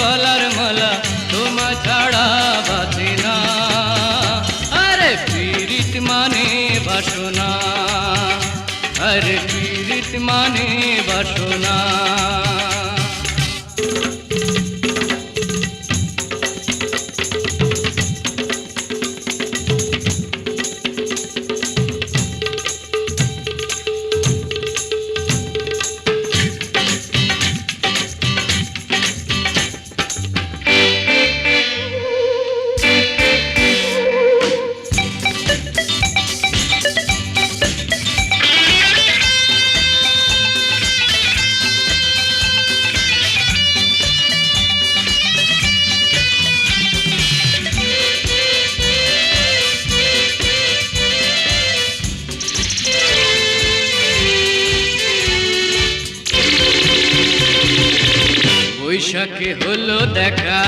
গলার মালা তোমা ছাড়া বাঁচে না। আরে পীড়িত মানে বাসনা, আরে পীড়িত মানে বাসনা। বৈশাখে হলো দেখা,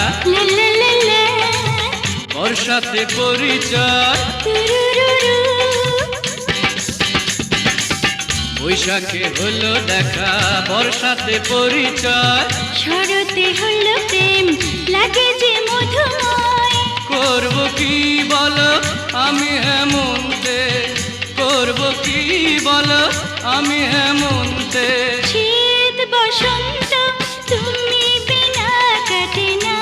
বর্ষাতে পরিচয়। বৈশাখে হলো দেখা, বর্ষাতে পরিচয়। শরতে হলো প্রেম, লাগে যে মধুময়। করব কি বলো আমি হেমন্তে, করব কি বলো আমি হেমন্তে। শীত বসন্ত তুমি বিনা কাটে না,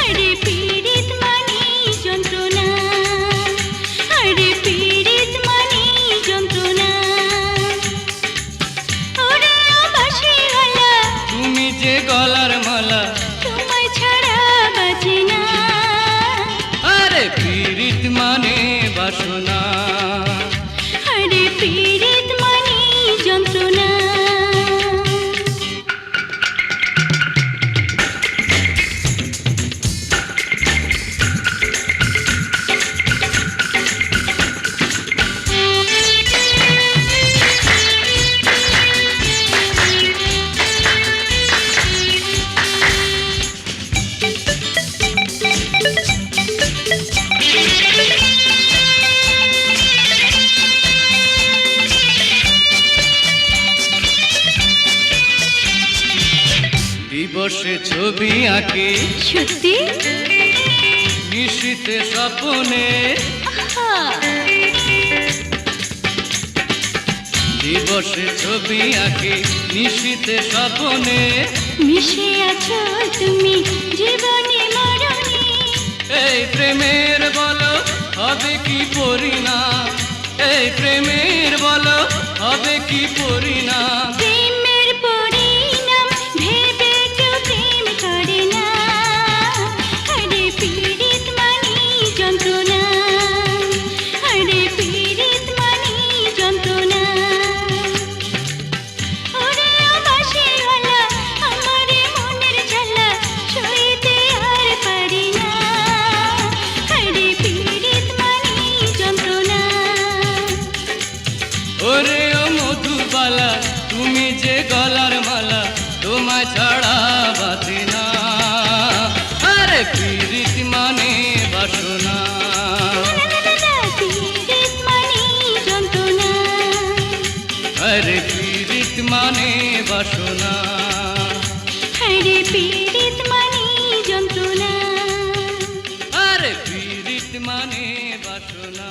আরে পীড়িত মানে যন্ত্রণা, আরে পীড়িত মানে যন্ত্রণা। ওরে ও বাঁশিওয়ালা, তুমি যে গলার মালা তোমায় ছাড়া বাঁচে না। আরে পীড়িত মানে বাসনা, আরে পীড়িত মানে যন্ত্রণা। দিবসে ছবি আঁকি সত্যি নিশীতে স্বপ্নে, দিবসে ছবি আঁকি নিশীতে স্বপ্নে। মিশে আছো তুমি জীবনে মরণে, এই প্রেমের বলো হবে কি পরিণাম, এই প্রেমের বলো হবে কি পরিণাম। প্রেমের পরিণাম ভেবে কেউ প্রেম করে না, আরে পীড়িত মানে যন্ত্রণা, আরে পীড়িত মানে যন্ত্রণা। ওরে ও বাঁশিওয়ালা, আমারে মনের জ্বালা সইতে আর পারি না, আরে পীড়িত মানে যন্ত্রণা। ওরে ও মধুবালা, তুমি যে গলার মালা তোমায় ছাড়া বাঁচে না। আরে পীড়িত মানে বাসনা, পীড়িত মানে যন্ত্রণা, আরে পীড়িত মানে বাসনা। আরে পীড়িত মানে যন্ত্রণা, আরে পীড়িত মানে বাসনা।